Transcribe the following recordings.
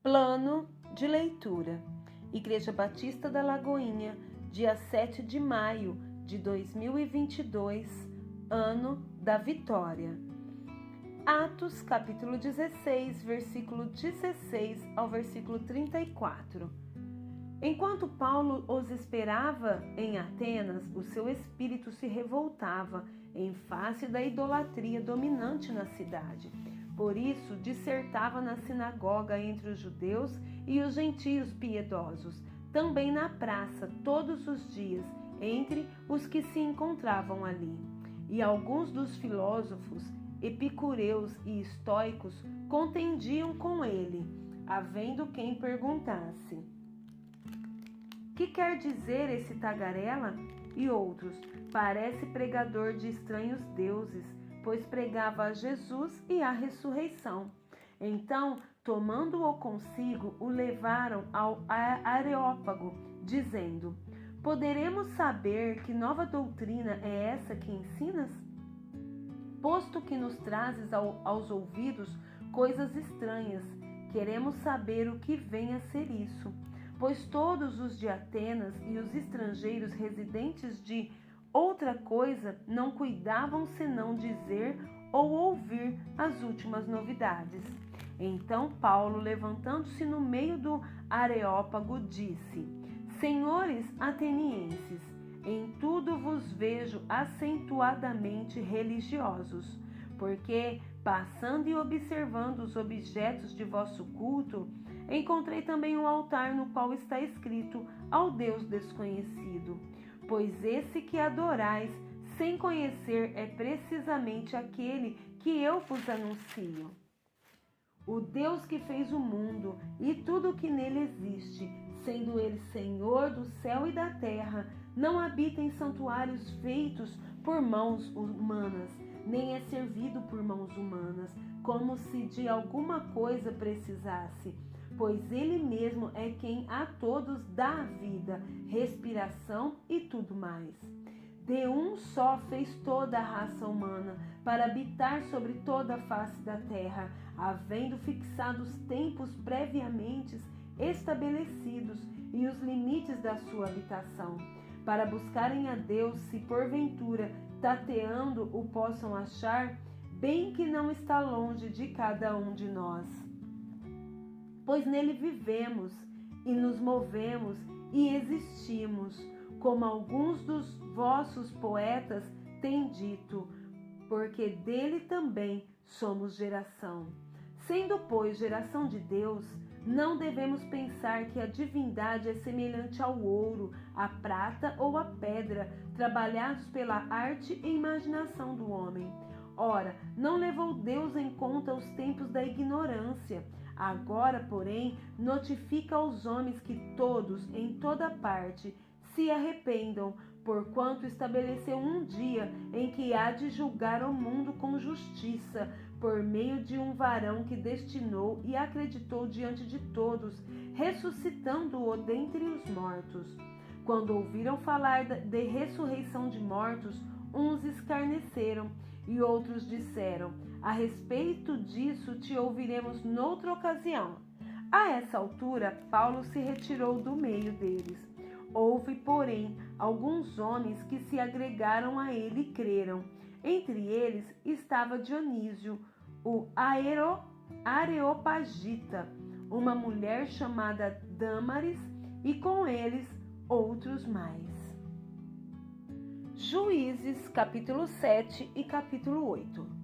Plano de leitura. Igreja Batista da Lagoinha, dia 7 de maio de 2022, ano da vitória. Atos, capítulo 16, versículo 16 ao versículo 34. Enquanto Paulo os esperava em Atenas, o seu espírito se revoltava em face da idolatria dominante na cidade. Por isso, dissertava na sinagoga entre os judeus e os gentios piedosos, também na praça, todos os dias, entre os que se encontravam ali. E alguns dos filósofos, epicureus e estoicos, contendiam com ele, havendo quem perguntasse: que quer dizer esse tagarela? E outros: parece pregador de estranhos deuses, pois pregava a Jesus e a ressurreição. Então, tomando-o consigo, o levaram ao Areópago, dizendo: poderemos saber que nova doutrina é essa que ensinas? Posto que nos trazes aos ouvidos coisas estranhas, queremos saber o que vem a ser isso. Pois todos os de Atenas e os estrangeiros residentes de outra coisa não cuidavam senão dizer ou ouvir as últimas novidades. Então Paulo, levantando-se no meio do Areópago, disse: Senhores atenienses, em tudo vos vejo acentuadamente religiosos, porque, passando e observando os objetos de vosso culto, encontrei também um altar no qual está escrito ao Deus desconhecido. Pois esse que adorais sem conhecer é precisamente aquele que eu vos anuncio. O Deus que fez o mundo e tudo o que nele existe, sendo ele Senhor do céu e da terra, não habita em santuários feitos por mãos humanas, nem é servido por mãos humanas, como se de alguma coisa precisasse, pois ele mesmo é quem a todos dá vida, respiração e tudo mais. De um só fez toda a raça humana, para habitar sobre toda a face da terra, havendo fixado os tempos previamente estabelecidos e os limites da sua habitação, para buscarem a Deus, se porventura, tateando, o possam achar, bem que não está longe de cada um de nós. Pois nele vivemos e nos movemos e existimos, como alguns dos vossos poetas têm dito, porque dele também somos geração. Sendo, pois, geração de Deus, não devemos pensar que a divindade é semelhante ao ouro, à prata ou à pedra, trabalhados pela arte e imaginação do homem. Ora, não levou Deus em conta os tempos da ignorância. Agora, porém, notifica aos homens que todos, em toda parte, se arrependam, porquanto estabeleceu um dia em que há de julgar o mundo com justiça, por meio de um varão que destinou e acreditou diante de todos, ressuscitando-o dentre os mortos. Quando ouviram falar de ressurreição de mortos, uns escarneceram e outros disseram: a respeito disso te ouviremos noutra ocasião. A essa altura, Paulo se retirou do meio deles. Houve, porém, alguns homens que se agregaram a ele e creram. Entre eles estava Dionísio, o Areopagita, uma mulher chamada Dâmaris, e com eles outros mais. Juízes, capítulo 7 e capítulo 8.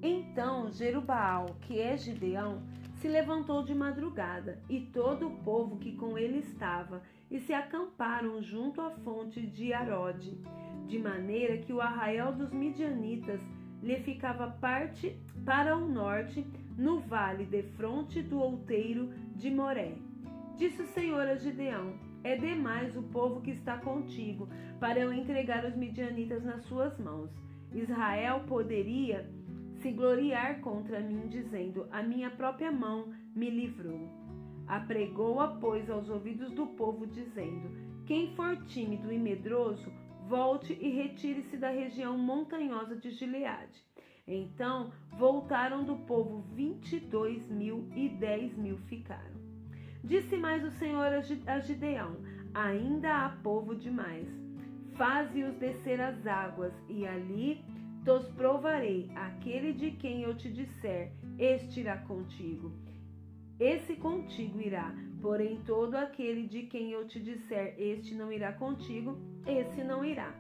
Então Jerubaal, que é Gideão, se levantou de madrugada, e todo o povo que com ele estava, e se acamparam junto à fonte de Arode, de maneira que o arraial dos midianitas lhe ficava parte para o norte, no vale defronte do outeiro de Moré. Disse o Senhor a Gideão: é demais o povo que está contigo, para eu entregar os midianitas nas suas mãos. Israel poderia se gloriar contra mim, dizendo: a minha própria mão me livrou. Apregou-a, pois, aos ouvidos do povo, dizendo: quem for tímido e medroso, volte e retire-se da região montanhosa de Gileade. Então voltaram do povo 22.000 e 10.000 ficaram. Disse mais o Senhor a Gideão: ainda há povo demais. Faze-os descer as águas, e ali tos provarei. Aquele de quem eu te disser, este irá contigo. Esse contigo irá. Porém, todo aquele de quem eu te disser, este não irá contigo, esse não irá.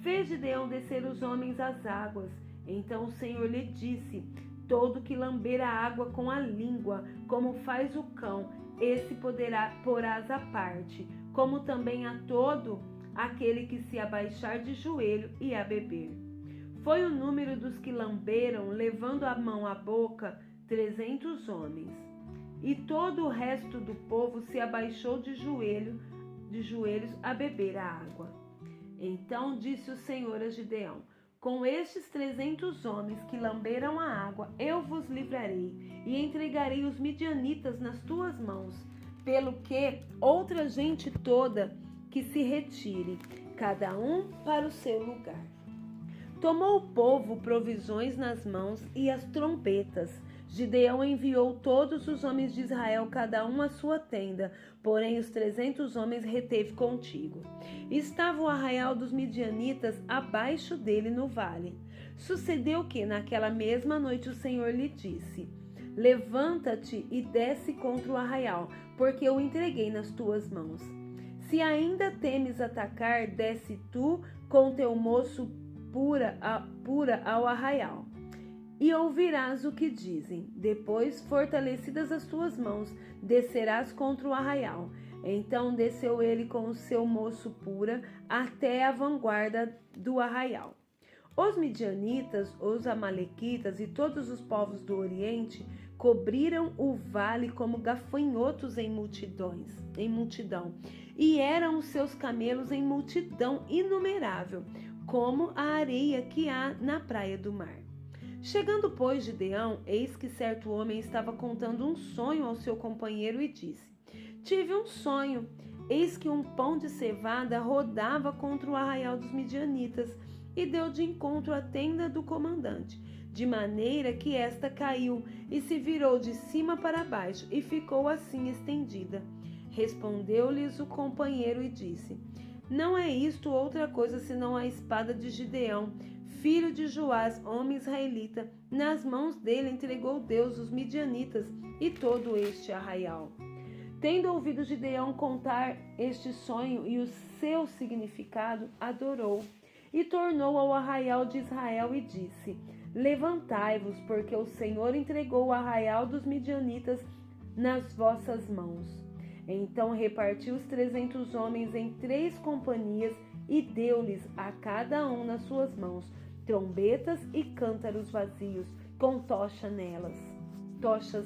Fez Gideão descer os homens às águas. Então o Senhor lhe disse: todo que lamber a água com a língua, como faz o cão, esse porás à parte, como também a todo aquele que se abaixar de joelho e a beber. Foi o número dos que lamberam, levando a mão à boca, 300 homens. E todo o resto do povo se abaixou de joelhos a beber a água. Então disse o Senhor a Gideão: com estes 300 homens que lamberam a água, eu vos livrarei e entregarei os midianitas nas tuas mãos, pelo que outra gente toda que se retire, cada um para o seu lugar. Tomou o povo provisões nas mãos e as trombetas. Gideão enviou todos os homens de Israel, cada um à sua tenda, porém os 300 homens reteve contigo. Estava o arraial dos midianitas abaixo dele no vale. Sucedeu que, naquela mesma noite, o Senhor lhe disse: levanta-te e desce contra o arraial, porque eu entreguei nas tuas mãos. Se ainda temes atacar, desce tu com teu moço pura ao arraial. E ouvirás o que dizem. Depois, fortalecidas as tuas mãos, descerás contra o arraial. Então desceu ele com o seu moço pura até a vanguarda do arraial. Os midianitas, os amalequitas e todos os povos do Oriente cobriram o vale como gafanhotos em multidão, e eram os seus camelos em multidão inumerável, como a areia que há na praia do mar. Chegando, pois, Gideão, eis que certo homem estava contando um sonho ao seu companheiro e disse: tive um sonho, eis que um pão de cevada rodava contra o arraial dos midianitas e deu de encontro à tenda do comandante, de maneira que esta caiu e se virou de cima para baixo e ficou assim estendida. Respondeu-lhes o companheiro e disse: não é isto outra coisa senão a espada de Gideão, filho de Joás, homem israelita. Nas mãos dele entregou Deus os midianitas e todo este arraial. Tendo ouvido Gideão contar este sonho e o seu significado, adorou e tornou ao arraial de Israel e disse: levantai-vos, porque o Senhor entregou o arraial dos midianitas nas vossas mãos. Então repartiu os 300 homens em 3 companhias e deu-lhes a cada um nas suas mãos trombetas e cântaros vazios, com tochas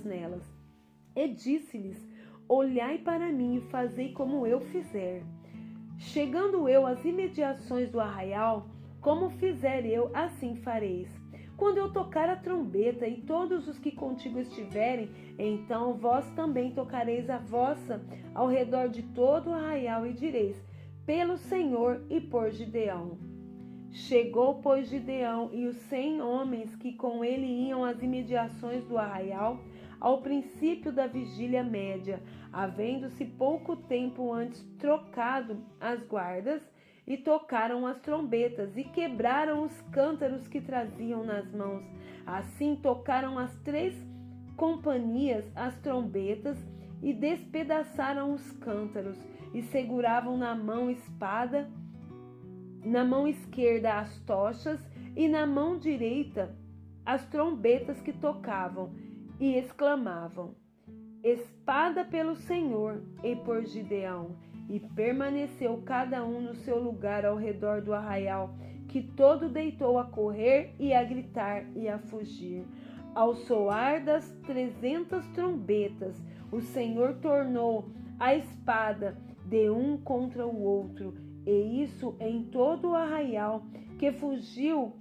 nelas. E disse-lhes: olhai para mim e fazei como eu fizer. Chegando eu às imediações do arraial, como fizer eu, assim fareis. Quando eu tocar a trombeta e todos os que contigo estiverem, então vós também tocareis a vossa ao redor de todo o arraial e direis: pelo Senhor e por Gideão. Chegou, pois, Gideão e os 100 homens que com ele iam às imediações do arraial, ao princípio da vigília média, havendo-se pouco tempo antes trocado as guardas, e tocaram as trombetas e quebraram os cântaros que traziam nas mãos. Assim tocaram as 3 companhias as trombetas e despedaçaram os cântaros, e seguravam na mão esquerda as tochas e na mão direita as trombetas que tocavam, e exclamavam: espada pelo Senhor e por Gideão. E permaneceu cada um no seu lugar ao redor do arraial, que todo deitou a correr e a gritar e a fugir. Ao soar das 300 trombetas, o Senhor tornou a espada de um contra o outro, e isso em todo o arraial, que fugiu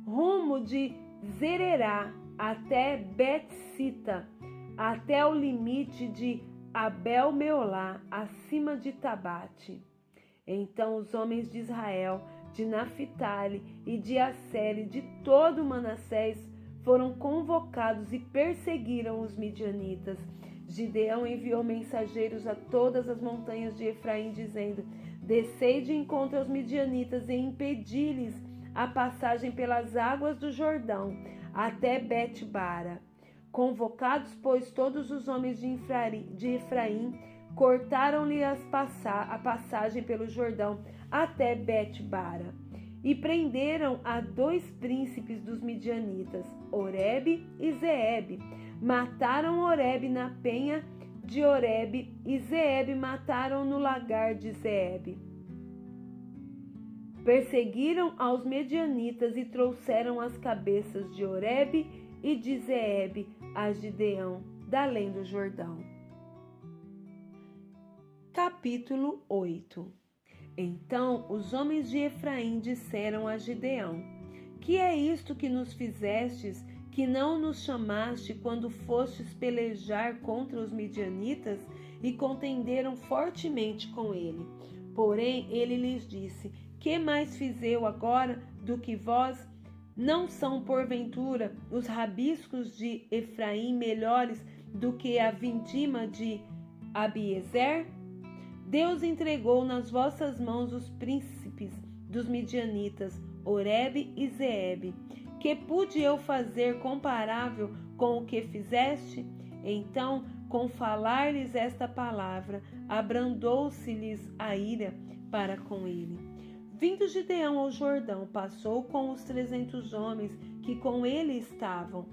rumo de Zererá até Bet-sita, até o limite de Abel-meolá, acima de Tabate. Então os homens de Israel de Naphtali e de Asser e de todo Manassés foram convocados e perseguiram os midianitas. Gideão enviou mensageiros a todas as montanhas de Efraim, dizendo: descei de encontro aos midianitas e impedi-lhes a passagem pelas águas do Jordão até Bet-bara. Convocados, pois, todos os homens de Efraim, cortaram-lhe a passagem pelo Jordão até Bet-bara. E prenderam a 2 príncipes dos midianitas, Oreb e Zeeb. Mataram Oreb na penha de Oreb e Zeeb mataram no lagar de Zeeb. Perseguiram aos medianitas e trouxeram as cabeças de Oreb e de Zeeb a Gideão, da além do Jordão. Capítulo 8. Então os homens de Efraim disseram a Gideão: que é isto que nos fizestes, que não nos chamaste quando fostes pelejar contra os midianitas? E contenderam fortemente com ele. Porém ele lhes disse: que mais fiz eu agora do que vós? Não são porventura os rabiscos de Efraim melhores do que a vindima de Abiezer? Deus entregou nas vossas mãos os príncipes dos midianitas, Oreb e Zeeb. Que pude eu fazer comparável com o que fizeste? Então, com falar-lhes esta palavra, abrandou-se-lhes a ira para com ele. Vindo Gideão ao Jordão, passou com os 300 homens que com ele estavam,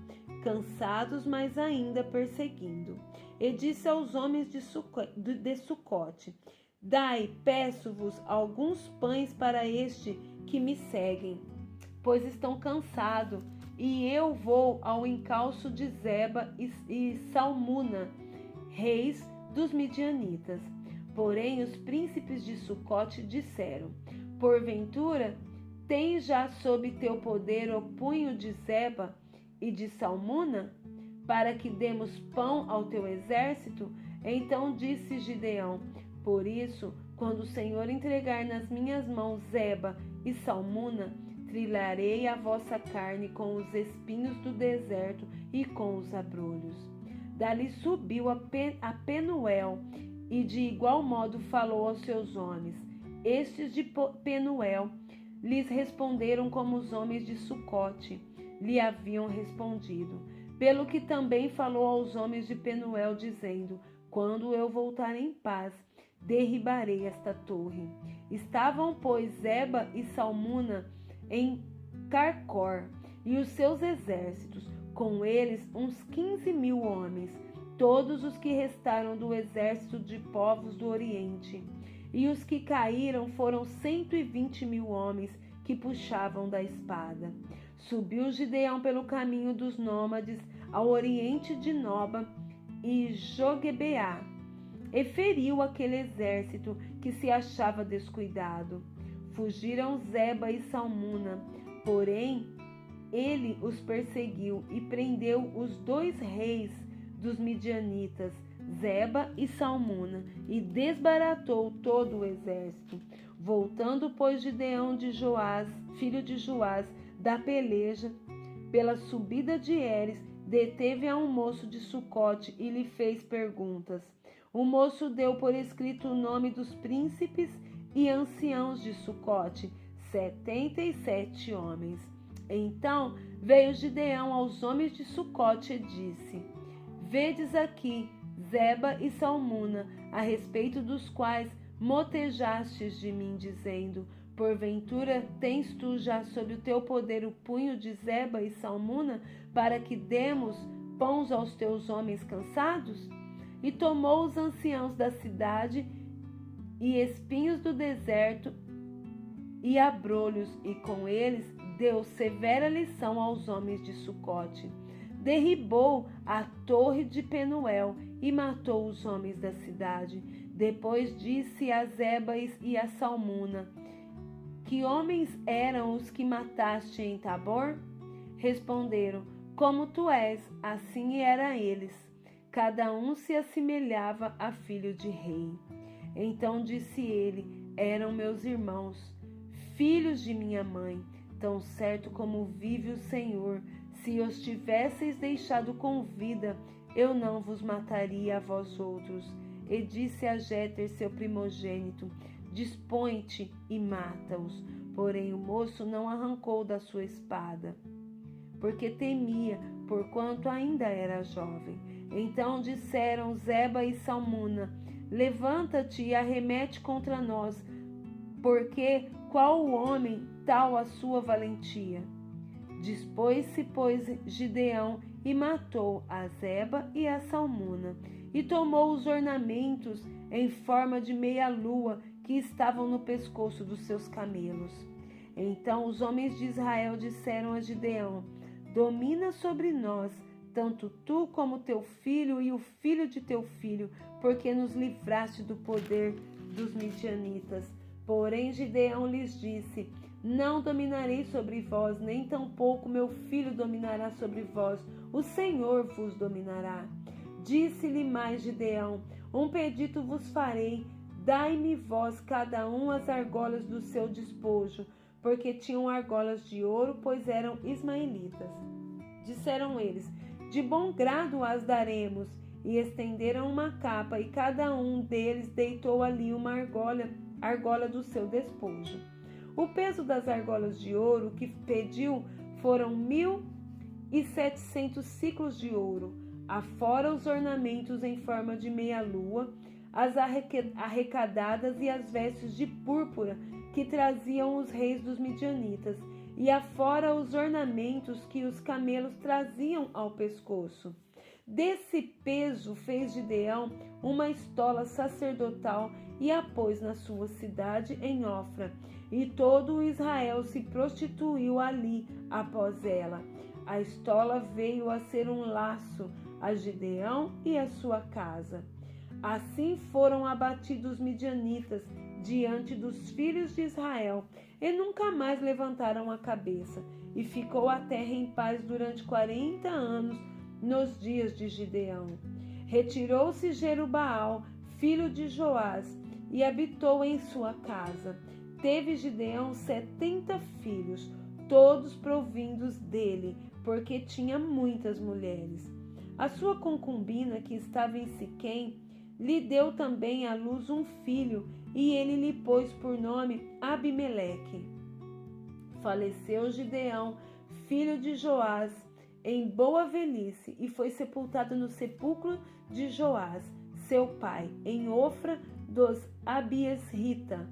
cansados, mas ainda perseguindo. E disse aos homens de Sucote: dai, peço-vos, alguns pães para este que me seguem, pois estão cansados, e eu vou ao encalço de Zeba e Salmuna, reis dos midianitas. Porém os príncipes de Sucote disseram: porventura, tens já sob teu poder o punho de Zeba e de Salmuna, para que demos pão ao teu exército? Então disse Gideão: por isso, quando o Senhor entregar nas minhas mãos Zeba e Salmuna, trilharei a vossa carne com os espinhos do deserto e com os abrolhos. Dali subiu a Penuel e de igual modo falou aos seus homens. Estes de Penuel lhes responderam como os homens de Sucote lhe haviam respondido. Pelo que também falou aos homens de Penuel, dizendo: quando eu voltar em paz, derribarei esta torre. Estavam, pois, Zeba e Salmuna em Carcor, e os seus exércitos, com eles uns 15.000 homens, todos os que restaram do exército de povos do Oriente. E os que caíram foram 120.000 homens que puxavam da espada. Subiu Gideão pelo caminho dos nômades ao oriente de Noba e Joguebeá, e feriu aquele exército que se achava descuidado. Fugiram Zeba e Salmuna, porém ele os perseguiu e prendeu os 2 reis dos midianitas, Zeba e Salmuna, e desbaratou todo o exército. Voltando, pois, Gideão de Joás, filho de Joás, da peleja, pela subida de Heres, deteve a um moço de Sucote e lhe fez perguntas. O moço deu por escrito o nome dos príncipes e anciãos de Sucote, 77 homens. Então veio Gideão aos homens de Sucote e disse: vedes aqui Zeba e Salmuna, a respeito dos quais motejastes de mim, dizendo: porventura tens tu já sob o teu poder o punho de Zeba e Salmuna, para que demos pães aos teus homens cansados? E tomou os anciãos da cidade e espinhos do deserto e abrolhos, e com eles deu severa lição aos homens de Sucote. Derribou a torre de Penuel e matou os homens da cidade. Depois disse a Zeba e a Salmuna: que homens eram os que mataste em Tabor? Responderam: como tu és, assim eram eles. Cada um se assemelhava a filho de rei. Então disse ele: eram meus irmãos, filhos de minha mãe. Tão certo como vive o Senhor, se os tivesseis deixado com vida, eu não vos mataria a vós outros. E disse a Jéter, seu primogênito: dispõe-te e mata-os. Porém o moço não arrancou da sua espada, porque temia, porquanto ainda era jovem. Então disseram Zeba e Salmuna: levanta-te e arremete contra nós, porque qual o homem, tal a sua valentia? Dispôs-se, pois, Gideão e matou a Zeba e a Salmuna, e tomou os ornamentos em forma de meia-lua que estavam no pescoço dos seus camelos. Então os homens de Israel disseram a Gideão: domina sobre nós, tanto tu como teu filho e o filho de teu filho, porque nos livraste do poder dos midianitas. Porém Gideão lhes disse: não dominarei sobre vós, nem tampouco meu filho dominará sobre vós, o Senhor vos dominará. Disse-lhe mais Gideão: um pedido vos farei, dai-me vós cada um as argolas do seu despojo, porque tinham argolas de ouro, pois eram ismaelitas. Disseram eles: de bom grado as daremos. E estenderam uma capa, e cada um deles deitou ali uma argola do seu despojo. O peso das argolas de ouro que pediu foram 1.700 siclos de ouro, afora os ornamentos em forma de meia-lua, as arrecadadas e as vestes de púrpura que traziam os reis dos midianitas, e afora os ornamentos que os camelos traziam ao pescoço. Desse peso fez Gideão uma estola sacerdotal e a pôs na sua cidade em Ofra, e todo o Israel se prostituiu ali após ela. A estola veio a ser um laço a Gideão e a sua casa. Assim foram abatidos os midianitas diante dos filhos de Israel, e nunca mais levantaram a cabeça, e ficou a terra em paz durante 40 anos nos dias de Gideão. Retirou-se Jerubaal, filho de Joás, e habitou em sua casa. Teve Gideão 70 filhos, todos provindos dele, porque tinha muitas mulheres. A sua concubina, que estava em Siquém, lhe deu também à luz um filho, e ele lhe pôs por nome Abimeleque. Faleceu Gideão, filho de Joás, em boa velhice, e foi sepultado no sepulcro de Joás, seu pai, em Ofra dos Abiesrita.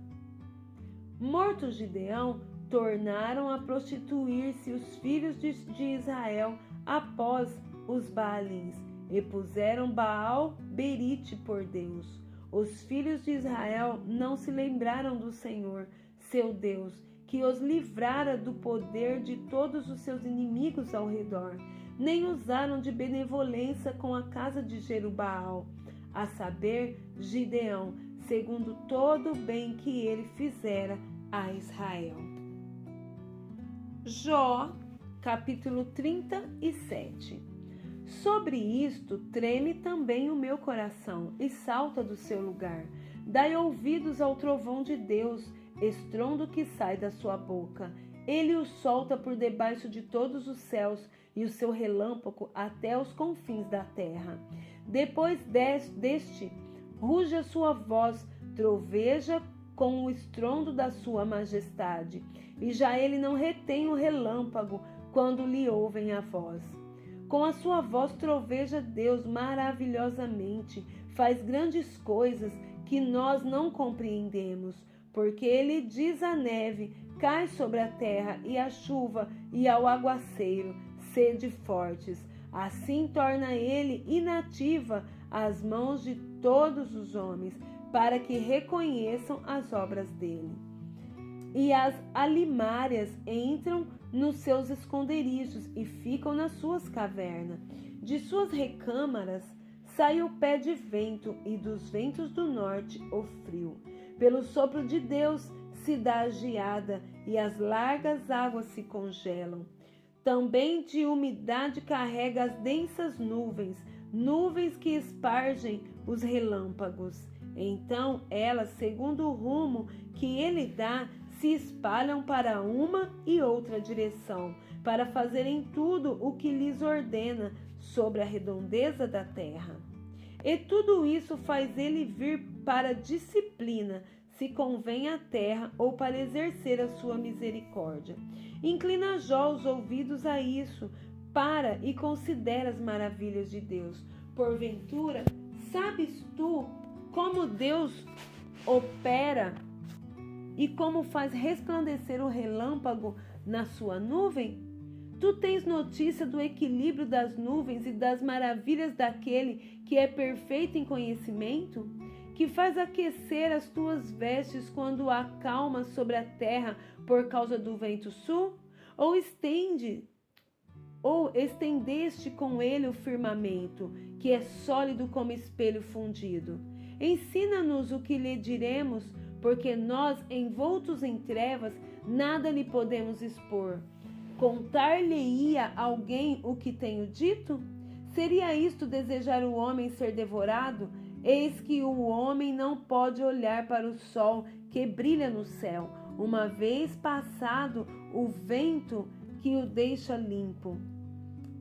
Morto Gideão, tornaram a prostituir-se os filhos de Israel após os Baalins, e puseram Baal-Berite por Deus. Os filhos de Israel não se lembraram do Senhor, seu Deus, que os livrara do poder de todos os seus inimigos ao redor, nem usaram de benevolência com a casa de Jerubaal, a saber, Gideão, segundo todo o bem que ele fizera a Israel. Jó, capítulo 37. Sobre isto treme também o meu coração e salta do seu lugar. Dai ouvidos ao trovão de Deus, estrondo que sai da sua boca. Ele o solta por debaixo de todos os céus, e o seu relâmpago até os confins da terra. Depois deste, ruge a sua voz, troveja com o estrondo da sua majestade, e já ele não retém o relâmpago quando lhe ouvem a voz. Com a sua voz troveja Deus maravilhosamente, faz grandes coisas que nós não compreendemos, porque ele diz à neve: cai sobre a terra, e à chuva e ao aguaceiro, sede fortes. Assim torna ele inativa as mãos de todos os homens, para que reconheçam as obras dele. E as alimárias entram nos seus esconderijos e ficam nas suas cavernas. De suas recâmaras sai o pé de vento, e dos ventos do norte o frio. Pelo sopro de Deus se dá a geada, e as largas águas se congelam. Também de umidade carrega as densas nuvens, nuvens que espargem os relâmpagos. Então elas, segundo o rumo que ele dá, se espalham para uma e outra direção, para fazerem tudo o que lhes ordena sobre a redondeza da terra. E tudo isso faz ele vir para disciplina, se convém à terra ou para exercer a sua misericórdia. Inclina Jó os ouvidos a isso, para e considera as maravilhas de Deus. Porventura, sabes tu como Deus opera e como faz resplandecer o relâmpago na sua nuvem? Tu tens notícia do equilíbrio das nuvens e das maravilhas daquele que é perfeito em conhecimento? Que faz aquecer as tuas vestes quando há calma sobre a terra por causa do vento sul? Ou estendeste com ele o firmamento, que é sólido como espelho fundido? Ensina-nos o que lhe diremos, porque nós, envoltos em trevas, nada lhe podemos expor. Contar-lhe-ia alguém o que tenho dito? Seria isto desejar o homem ser devorado? Eis que o homem não pode olhar para o sol que brilha no céu, uma vez passado o vento que o deixa limpo.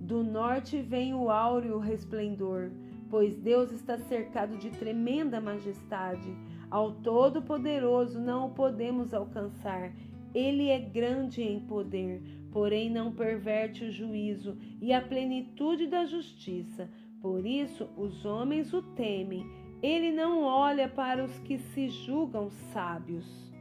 Do norte vem o áureo resplendor, pois Deus está cercado de tremenda majestade. Ao Todo-Poderoso não o podemos alcançar. Ele é grande em poder, porém não perverte o juízo e a plenitude da justiça. Por isso os homens o temem. Ele não olha para os que se julgam sábios.